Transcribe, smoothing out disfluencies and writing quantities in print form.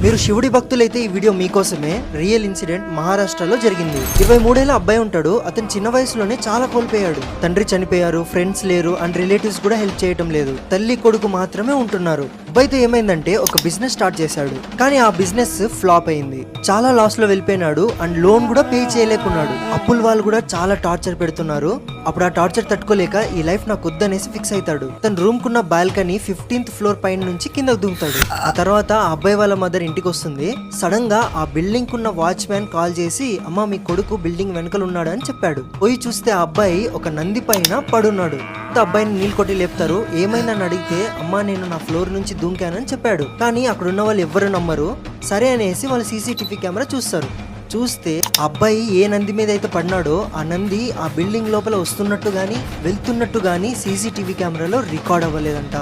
మీరు శివుడి భక్తులైతే ఈ వీడియో మీకోసమే. రియల్ ఇన్సిడెంట్ మహారాష్ట్రలో జరిగింది. 23 ఏళ్ల అబ్బాయి ఉంటాడు. అతను చిన్న వయసులోనే చాలా కోల్పోయాడు. తండ్రి చనిపోయారు, ఫ్రెండ్స్ లేరు అండ్ రిలేటివ్స్ కూడా హెల్ప్ చేయడం లేదు. తల్లి కొడుకు మాత్రమే ఉంటున్నారు. అబ్బాయితో ఏమైందంటే ఒక బిజినెస్ స్టార్ట్ చేశాడు. కానీ ఆ బిజినెస్ ఫ్లాప్ అయింది. చాలా లాస్ లో వెళ్ళిపోయినాడు అండ్ లోన్ కూడా పే చేయలేకున్నాడు. అప్పుల వాళ్ళు కూడా చాలా టార్చర్ పెడుతున్నారు. అప్పుడు ఆ టార్చర్ తట్టుకోలేక ఈ లైఫ్ నాకు వద్దనేసి ఫిక్స్ అవుతాడు. తన రూమ్ కున్న బాల్కనీ 15th ఫ్లోర్ పైన నుంచి కిందకు దిగుతాడు. ఆ తర్వాత ఆ అబ్బాయి వాళ్ళ మదర్ ఇంటికి వస్తుంది. సడన్ గా ఆ బిల్డింగ్ కున్న వాచ్మ్యాన్ కాల్ చేసి, అమ్మ మీ కొడుకు బిల్డింగ్ వెనకలు ఉన్నాడు అని చెప్పాడు. పోయి చూస్తే ఆ అబ్బాయి ఒక నంది పైన పడున్నాడు. అబ్బాయిని నీళ్ళు కొట్టి లేపుతారు. ఏమైందని అడిగితే, అమ్మా నేను నా ఫ్లోర్ నుంచి దూకానని చెప్పాడు. కానీ అక్కడ ఉన్న వాళ్ళు ఎవ్వరు నమ్మరు. సరే అనేసి వాళ్ళు సీసీటీవీ కెమెరా చూస్తారు. చూస్తే అబ్బాయి ఏ నంది మీద అయితే పడినాడో ఆ నంది ఆ బిల్డింగ్ లోపల వస్తున్నట్టు గానీ వెళ్తున్నట్టు గానీ సీసీటీవీ కెమెరాలో రికార్డ్ అవ్వలేదంట.